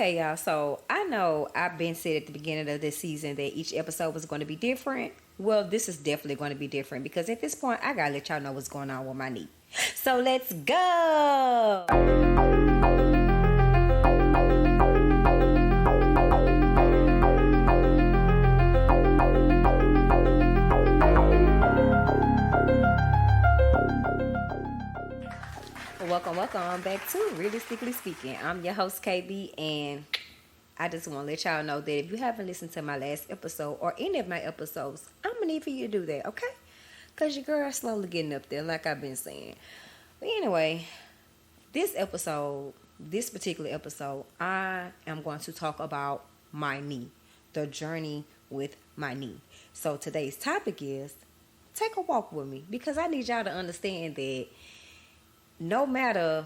Okay, y'all. So I know I've been said at the beginning of this season that each episode was going to be different. Well, this is definitely going to be different because at this point, I gotta let y'all know what's going on with my knee. So let's go. Welcome back to Realistically Speaking. I'm your host, KB, and I just want to let y'all know that if you haven't listened to my last episode or any of my episodes, I'm going to need for you to do that, okay? Because your girl is slowly getting up there, like I've been saying. But anyway, this particular episode, I am going to talk about my knee, the journey with my knee. So today's topic is, take a walk with me, because I need y'all to understand that no matter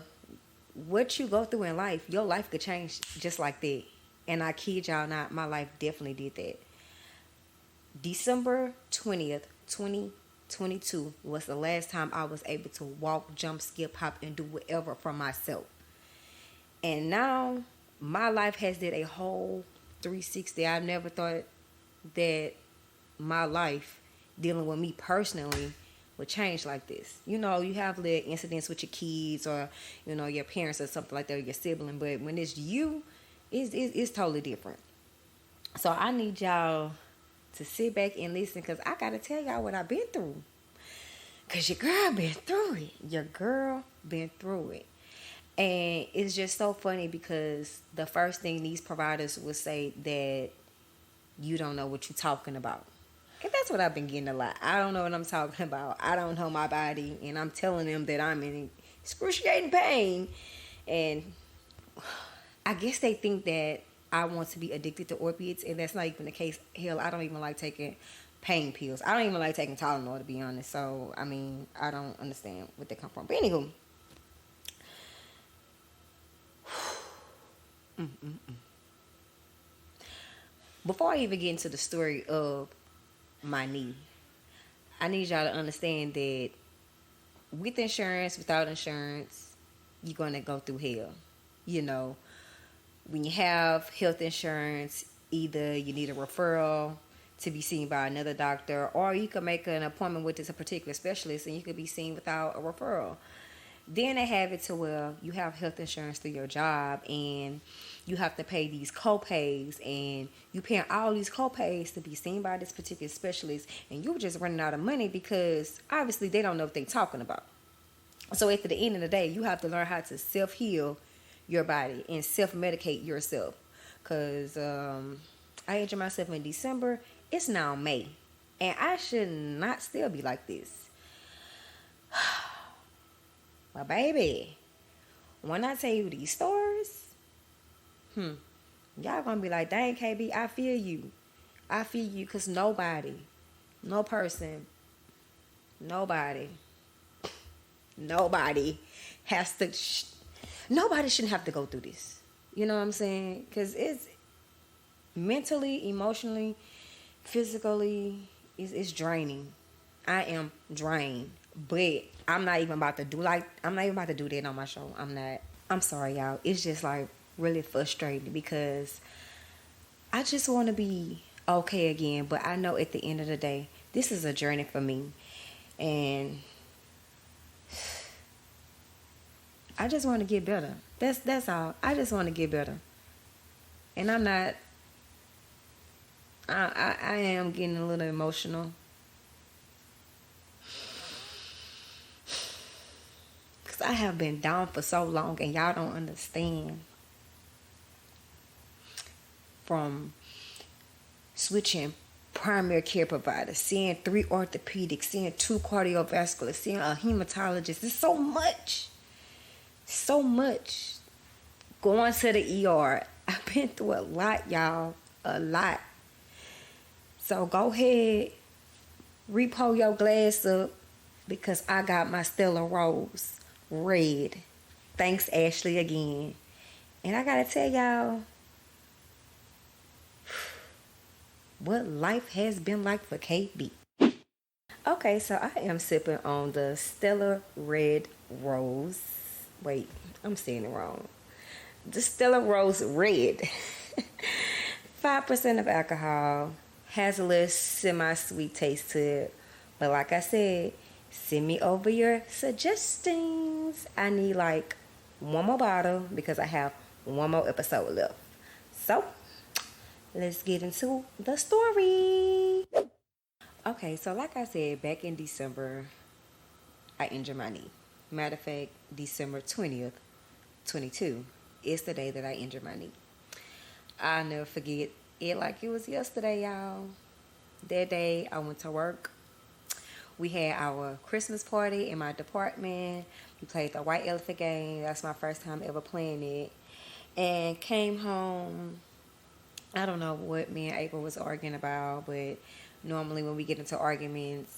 what you go through in life, your life could change just like that. And I kid y'all not, my life definitely did that. December 20th, 2022 was the last time I was able to walk, jump, skip, hop, and do whatever for myself. And now my life has did a whole 360. I never thought that my life dealing with me personally would change like this. You know, you have little incidents with your kids or, you know, your parents or something like that, or your sibling. But when it's you, it's totally different. So I need y'all to sit back and listen, because I got to tell y'all what I've been through. Because your girl been through it. Your girl been through it. And it's just so funny because the first thing these providers will say that you don't know what you're talking about. And that's what I've been getting a lot. I don't know what I'm talking about. I don't know my body. And I'm telling them that I'm in excruciating pain. And I guess they think that I want to be addicted to opiates. And that's not even the case. Hell, I don't even like taking pain pills. I don't even like taking Tylenol, to be honest. So, I mean, I don't understand where they come from. But anywho. Before I even get into the story of my knee, I need y'all to understand that with insurance, without insurance, you're going to go through hell. You know, when you have health insurance, either you need a referral to be seen by another doctor, or you can make an appointment with this a particular specialist and you could be seen without a referral. Then they have it to where you have health insurance through your job and you have to pay these co-pays, and you paying all these co-pays to be seen by this particular specialist, and you're just running out of money because obviously they don't know what they're talking about. So at the end of the day, you have to learn how to self-heal your body and self-medicate yourself. Because I injured myself in December. It's now May. And I should not still be like this. Well, baby, when I tell you these stories, y'all gonna be like, dang, KB, I feel you. I feel you, because nobody, no person, nobody has to, nobody shouldn't have to go through this. You know what I'm saying? Because it's mentally, emotionally, physically, it's draining. I am drained. But I'm not even about to do that on my show. I'm sorry, y'all. It's just like really frustrating because I just want to be okay again. But I know at the end of the day, this is a journey for me. And I just want to get better. That's all. I just want to get better. And I'm not, I am getting a little emotional. I have been down for so long and y'all don't understand. From switching primary care providers, seeing 3 orthopedics, seeing 2 cardiovascular, seeing a hematologist. It's so much. So much. Going to the ER. I've been through a lot, y'all. A lot. So go ahead. Repo your glass up, because I got my Stella Rose red. Thanks, Ashley, again. And I gotta tell y'all what life has been like for KB. Okay, so I am sipping on the Stella Red Rose. Wait, I'm saying it wrong. Distiller Rose Red. 5% of alcohol. Has a little semi-sweet taste to it. But like I said, send me over your suggestions. I need like one more bottle because I have one more episode left. So, let's get into the story. Okay, so like I said, back in December, I injured my knee. Matter of fact, December 20th, 22 is the day that I injured my knee. I'll never forget it like it was yesterday, y'all. That day, I went to work. We had our Christmas party in my department. We played the White Elephant game. That's my first time ever playing it. And came home. I don't know what me and April was arguing about, but normally when we get into arguments,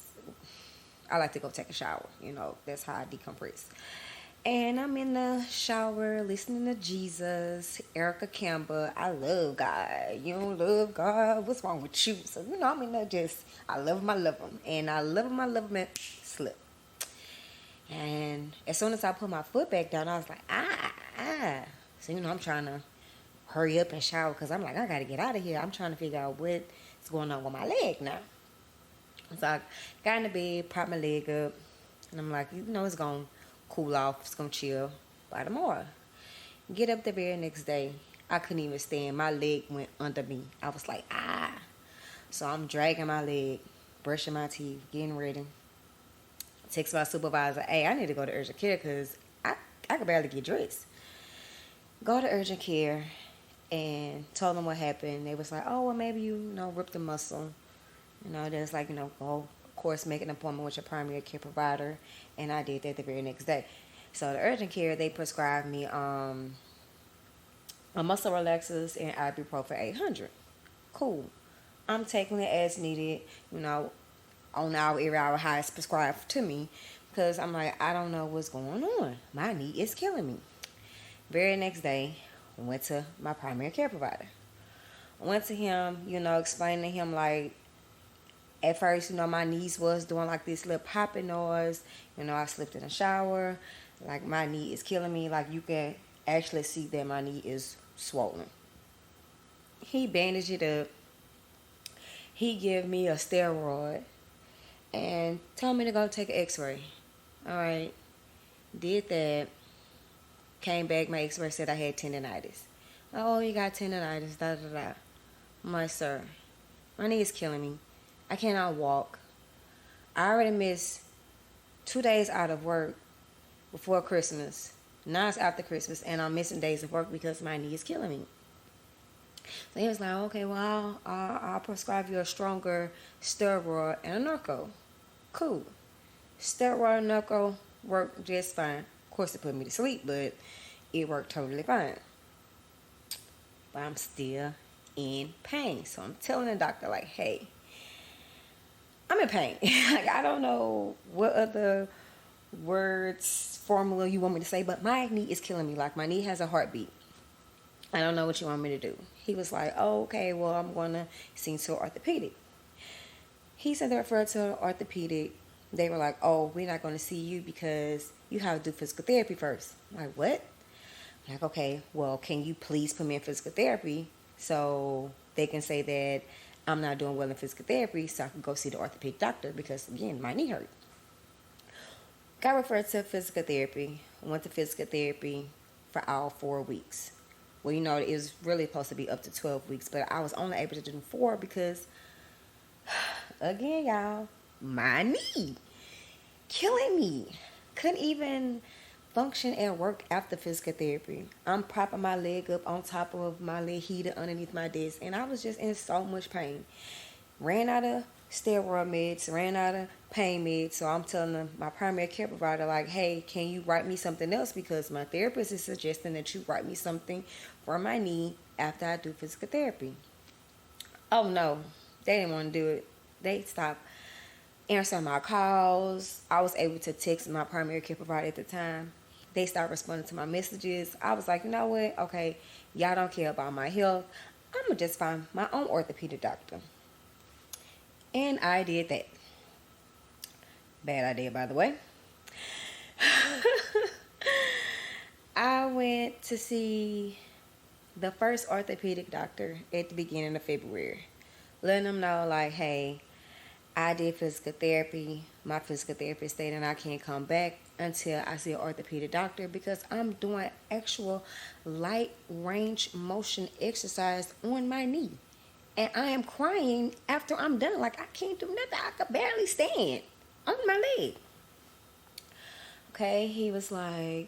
I like to go take a shower. You know, that's how I decompress. And I'm in the shower listening to Jesus, Erica Campbell. I love God. You don't love God? What's wrong with you? So, you know, I'm in there I love him, I love him. And I love him, and slip. And as soon as I put my foot back down, I was like, ah. So, you know, I'm trying to hurry up and shower because I'm like, I got to get out of here. I'm trying to figure out what's going on with my leg now. So I got in the bed, propped my leg up, and I'm like, you know, it's going to cool off, it's going to chill by tomorrow. Get up the very next day, I couldn't even stand. My leg went under me. I was like, ah. So I'm dragging my leg, brushing my teeth, getting ready. Text my supervisor, hey, I need to go to urgent care because I could barely get dressed. Go to urgent care and told them what happened. They was like, oh, well, maybe you ripped a muscle. You know, there's like, go, of course, make an appointment with your primary care provider. And I did that the very next day. So the urgent care, they prescribed me a muscle relaxers and ibuprofen 800. Cool. I'm taking it as needed, on every hour how it's prescribed to me. Because I'm like, I don't know what's going on. My knee is killing me. Very next day, went to my primary care provider. Went to him, explained to him like, at first, my knees was doing like this little popping noise. I slipped in the shower. Like, my knee is killing me. Like, you can actually see that my knee is swollen. He bandaged it up. He gave me a steroid and told me to go take an x-ray. All right. Did that. Came back, my x-ray said I had tendonitis. Oh, you got tendonitis, da-da-da. I'm like, sir, my knee is killing me. I cannot walk. I already missed 2 days out of work before Christmas. Now it's after Christmas, and I'm missing days of work because my knee is killing me. So he was like, okay, well, I'll prescribe you a stronger steroid and a narco. Cool. Steroid and narco worked just fine. Of course, it put me to sleep, but it worked totally fine. But I'm still in pain. So I'm telling the doctor, like, hey, I'm in pain. Like, I don't know what other words, formula you want me to say, but my knee is killing me. Like, my knee has a heartbeat. I don't know what you want me to do. He was like, oh, okay, well, I'm going to see to an orthopedic. He said they referred to an orthopedic. They were like, oh, we're not going to see you because you have to do physical therapy first. I'm like, what? I'm like, okay, well, can you please put me in physical therapy so they can say that I'm not doing well in physical therapy so I can go see the orthopedic doctor because, again, my knee hurt. Got referred to physical therapy. Went to physical therapy for all 4 weeks. Well, it was really supposed to be up to 12 weeks, but I was only able to do 4 because, again, y'all, my knee killing me. Couldn't even function at work after physical therapy. I'm propping my leg up on top of my leg heater underneath my desk, and I was just in so much pain. Ran out of steroid meds, ran out of pain meds, so I'm telling my primary care provider, like, hey, can you write me something else because my therapist is suggesting that you write me something for my knee after I do physical therapy. Oh, no, they didn't want to do it. They stopped answering my calls. I was able to text my primary care provider at the time. They started responding to my messages. I was like, you know what? Okay, y'all don't care about my health. I'm going to just find my own orthopedic doctor. And I did that. Bad idea, by the way. I went to see the first orthopedic doctor at the beginning of February, letting them know, like, hey, I did physical therapy. My physical therapist stated I can't come back until I see an orthopedic doctor because I'm doing actual light range motion exercise on my knee. And I am crying after I'm done. Like, I can't do nothing. I could barely stand on my leg. Okay, he was like,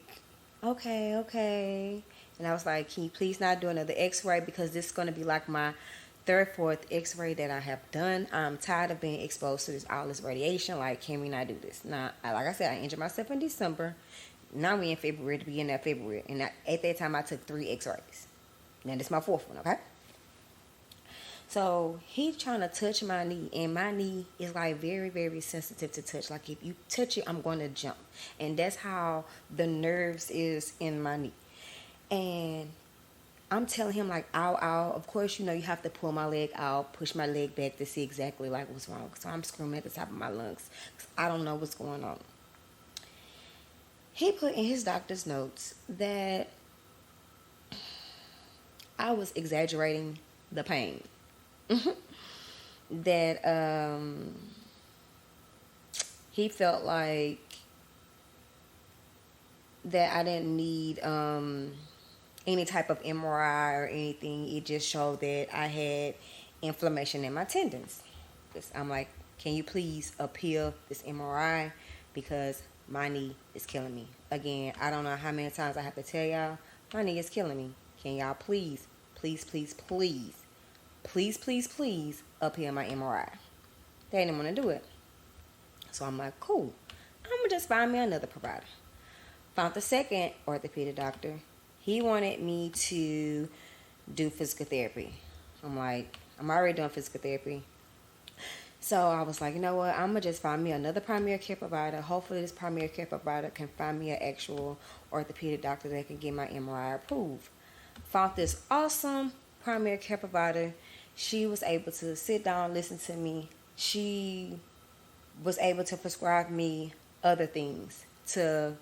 okay. And I was like, can you please not do another x-ray, because this is going to be like my third, fourth x-ray that I have done. I'm tired of being exposed to all this radiation. Like, can we not do this? Now, like I said, I injured myself in December. Now we in February, to be in that February. And at that time, I took 3 x-rays. Now, this is my 4th one, okay? So he's trying to touch my knee, and my knee is like very, very sensitive to touch. Like, if you touch it, I'm going to jump. And that's how the nerves is in my knee. And I'm telling him, like, ow, ow. Of course, you know, you have to pull my leg out, push my leg back to see exactly like what's wrong. So I'm screaming at the top of my lungs because I don't know what's going on. He put in his doctor's notes that I was exaggerating the pain. That he felt like that I didn't need any type of MRI or anything. It just showed that I had inflammation in my tendons. I'm like, can you please appeal this MRI, because my knee is killing me. Again, I don't know how many times I have to tell y'all, my knee is killing me. Can y'all please appeal my MRI? They didn't want to do it. So I'm like, cool. I'm going to just find me another provider. Found the second orthopedic doctor. He wanted me to do physical therapy. I'm like, I'm already doing physical therapy. So I was like, you know what? I'm going to just find me another primary care provider. Hopefully this primary care provider can find me an actual orthopedic doctor that can get my MRI approved. Found this awesome primary care provider. She was able to sit down, listen to me. She was able to prescribe me other things to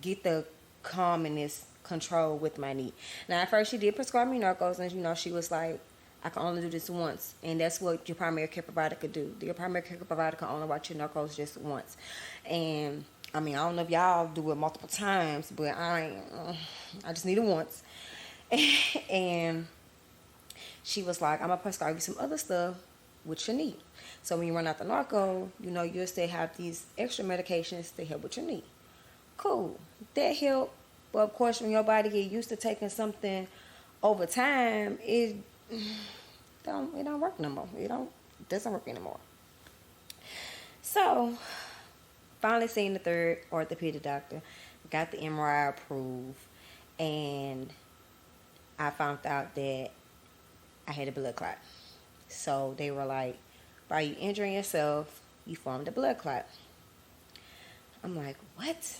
get the calmness control with my knee. Now, at first, she did prescribe me Narcos, and, you know, she was like, I can only do this once. And that's what your primary care provider could do. Your primary care provider can only watch your Narcos just once. And, I mean, I don't know if y'all do it multiple times, but I just need it once. And she was like, I'm going to prescribe you some other stuff with your knee. So when you run out the narco, you know, you'll still have these extra medications to help with your knee. Cool. That helped. But of course, when your body get used to taking something over time, it don't work no more. It doesn't work anymore. So finally seen the third orthopedic doctor, got the MRI approved, and I found out that I had a blood clot. So they were like, by you injuring yourself, you formed a blood clot. I'm like, what?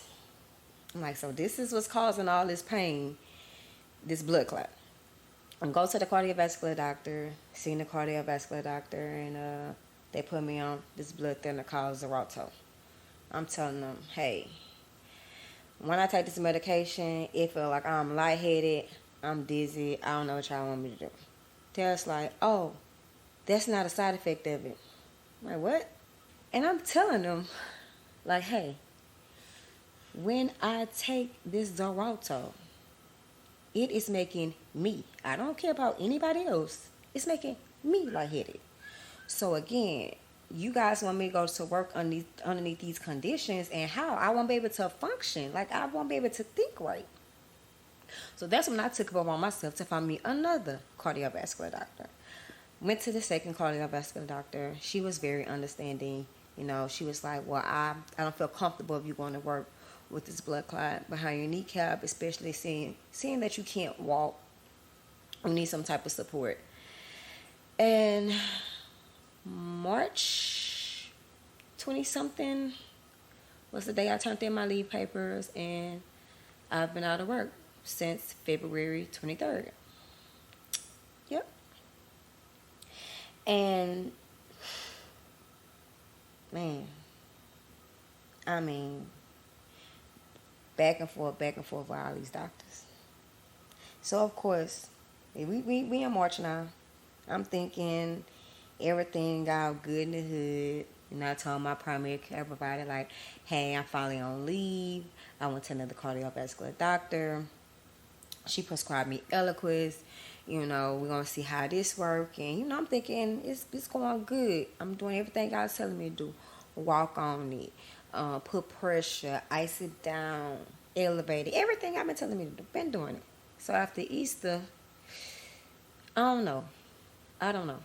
I'm like, so this is what's causing all this pain, this blood clot. I go to the cardiovascular doctor, seen the cardiovascular doctor, and they put me on this blood thinner called Xarelto. I'm telling them, hey, when I take this medication, it feels like I'm lightheaded, I'm dizzy, I don't know what y'all want me to do. They're just like, oh, that's not a side effect of it. I'm like, what? And I'm telling them, like, hey, when I take this Xarelto, it is making me, I don't care about anybody else, it's making me lightheaded. So again, you guys want me to go to work underneath these conditions, and how? I won't be able to function. Like, I won't be able to think right. So that's when I took it upon myself to find me another cardiovascular doctor. Went to the second cardiovascular doctor. She was very understanding. You know, she was like, well, I don't feel comfortable if you're going to work with this blood clot behind your kneecap, especially seeing that you can't walk. You need some type of support. And March 20-something was the day I turned in my leave papers, and I've been out of work since February 23rd. Yep. And, man, I mean, back and forth with all these doctors. So of course, we in March now. I'm thinking everything got good in the hood. And I told my primary care provider, like, hey, I'm finally on leave. I went to another cardiovascular doctor. She prescribed me Eliquis. We're going to see how this works. And, I'm thinking it's going good. I'm doing everything God was telling me to do. Walk on it. Put pressure. Ice it down. Elevate it. Everything I've been telling me to do. Been doing it. So after Easter, I don't know.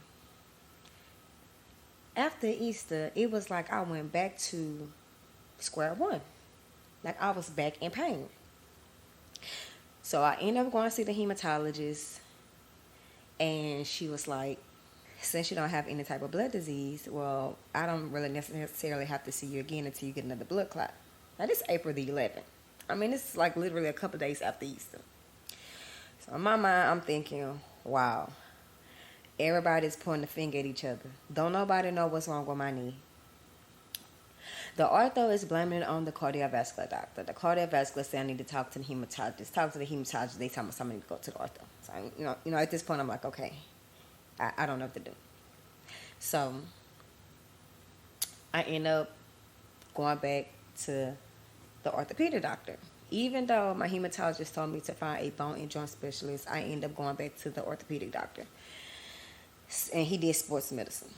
After Easter, it was like I went back to square one. Like I was back in pain. So I ended up going to see the hematologist. And she was like, since you don't have any type of blood disease, well, I don't really necessarily have to see you again until you get another blood clot. Now, this is April the 11th. I mean, this is like literally a couple days after Easter. So in my mind, I'm thinking, wow. Everybody's pointing the finger at each other. Don't nobody know what's wrong with my knee. The ortho is blaming it on the cardiovascular doctor. The cardiovascular said I need to talk to the hematologist. Talk to the hematologist. They tell me somebody to go to the ortho. So, at this point, I'm like, okay, I don't know what to do. So, I end up going back to the orthopedic doctor. Even though my hematologist told me to find a bone and joint specialist, I end up going back to the orthopedic doctor. And he did sports medicine.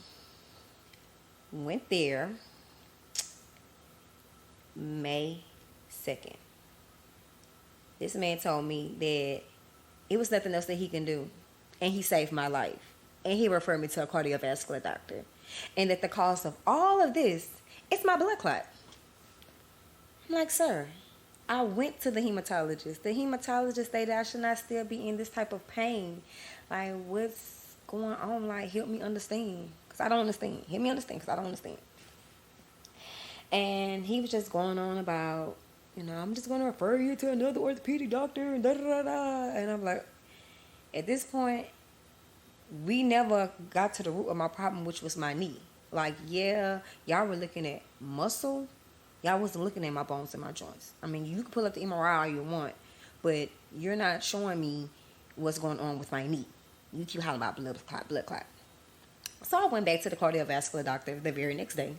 Went there May 2nd. This man told me that it was nothing else that he can do. And he saved my life. And he referred me to a cardiovascular doctor. And that the cause of all of this is my blood clot. I'm like, sir, I went to the hematologist. The hematologist stated I should not still be in this type of pain. Like, what's going on? Like, help me understand, because I don't understand. Help me understand, because I don't understand. And he was just going on about, I'm just going to refer you to another orthopedic doctor, and da-da-da-da. And I'm like, at this point, we never got to the root of my problem, which was my knee. Like, yeah, y'all were looking at muscle. Y'all wasn't looking at my bones and my joints. I mean, you can pull up the MRI all you want, but you're not showing me what's going on with my knee. You keep hollering about blood clot. So I went back to the cardiovascular doctor the very next day.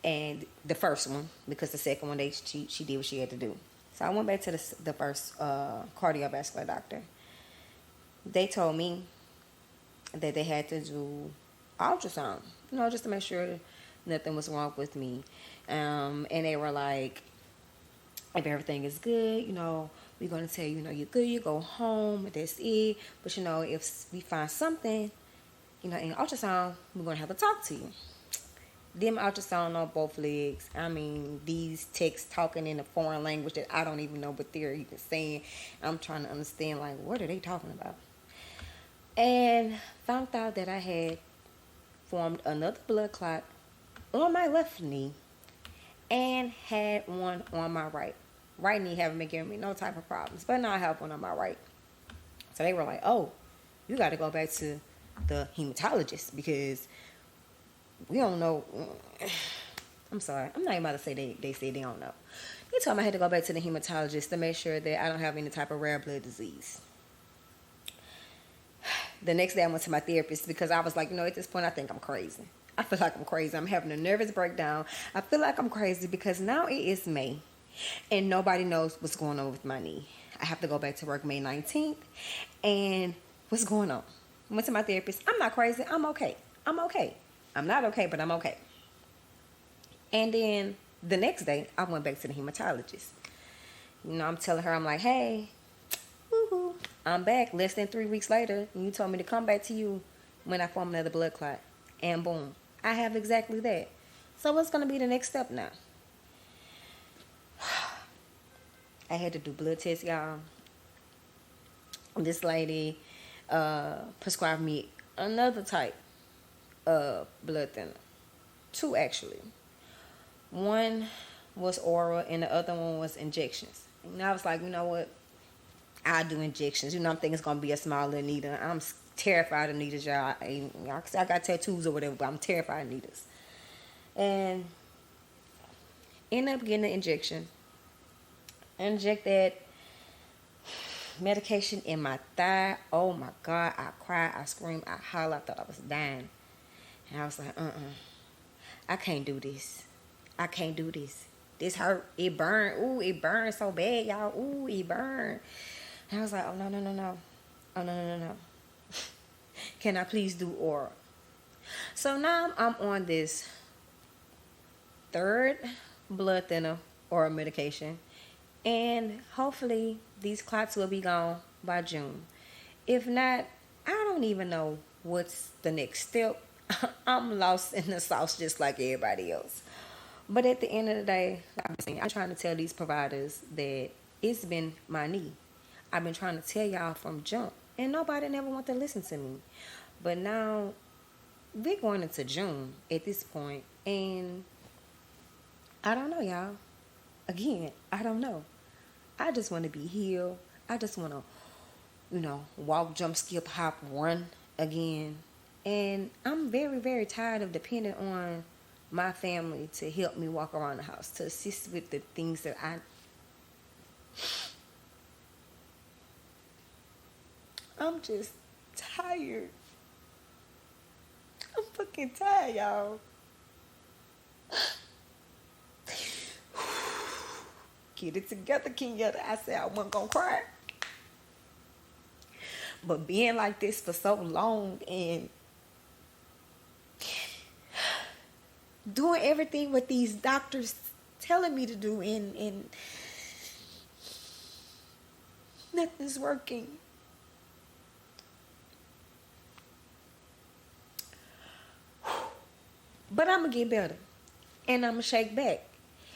And the first one, because the second one, she did what she had to do. So I went back to the first cardiovascular doctor. They told me that they had to do ultrasound, just to make sure nothing was wrong with me. And they were like, if everything is good, we're going to tell you, you're good, you go home, that's it. But, if we find something, in ultrasound, we're going to have to talk to you. Them ultrasound on both legs. I mean, these techs talking in a foreign language that I don't even know what they're even saying. I'm trying to understand, like, what are they talking about? And found out that I had formed another blood clot on my left knee and had one on my right. Right knee haven't been giving me no type of problems, but now I have one on my right. So they were like, oh, you got to go back to the hematologist because we don't know. I'm sorry. I'm not even about to say they say they don't know. They told me I had to go back to the hematologist to make sure that I don't have any type of rare blood disease. The next day I went to my therapist because I was like, at this point I think I'm crazy. I feel like I'm crazy. I'm having a nervous breakdown. I feel like I'm crazy because now it is May and nobody knows what's going on with my knee. I have to go back to work May 19th. And what's going on? I went to my therapist. I'm not crazy. I'm okay. I'm okay. I'm not okay, but I'm okay. And then the next day, I went back to the hematologist. I'm telling her, I'm like, hey, woohoo, I'm back less than 3 weeks later. And you told me to come back to you when I form another blood clot. And boom, I have exactly that. So what's going to be the next step now? I had to do blood tests, y'all. This lady prescribed me another type blood thinner. 2 actually. One was oral and the other one was injections. And I was like, you know what? I'll do injections. I'm thinking it's gonna be a small little needle. I'm terrified of needles, y'all. I got tattoos or whatever, but I'm terrified of needles. And end up getting an injection. inject that medication in my thigh. Oh my God, I cried, I screamed, I hollered, I thought I was dying. And I was like, I can't do this. I can't do this. This hurt. It burned. Ooh, it burned so bad, y'all. Ooh, it burned. And I was like, oh, no. Oh, no. Can I please do oral? So now I'm on this third blood thinner oral medication. And hopefully these clots will be gone by June. If not, I don't even know what's the next step. I'm lost in the sauce just like everybody else. But at the end of the day, I'm trying to tell these providers that it's been my knee. I've been trying to tell y'all from jump, and nobody never want to listen to me. But now we're going into June at this point, and I don't know, y'all. Again, I don't know. I just want to be healed. I just want to, walk, jump, skip, hop, run again. And I'm very, very tired of depending on my family to help me walk around the house, to assist with the things that I'm just tired. I'm fucking tired, y'all. Get it together, Kenyatta. I said I wasn't gonna cry. But being like this for so long and doing everything what these doctors telling me to do and nothing's working. But I'm going to get better. And I'm going to shake back.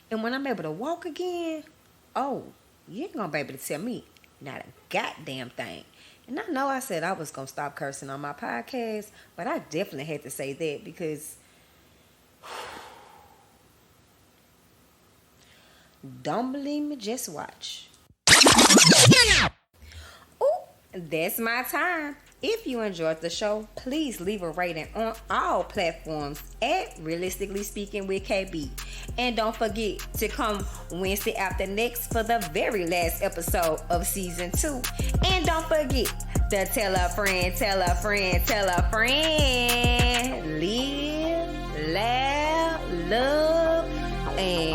And when I'm able to walk again, oh, you ain't going to be able to tell me not a goddamn thing. And I know I said I was going to stop cursing on my podcast, but I definitely had to say that because don't believe me, just watch. Ooh, that's my time. If you enjoyed the show, please leave a rating on all platforms at Realistically Speaking with KB. And don't forget to come Wednesday after next for the very last episode of season 2. And don't forget to tell a friend, tell a friend, tell a friend. Live, laugh, love, and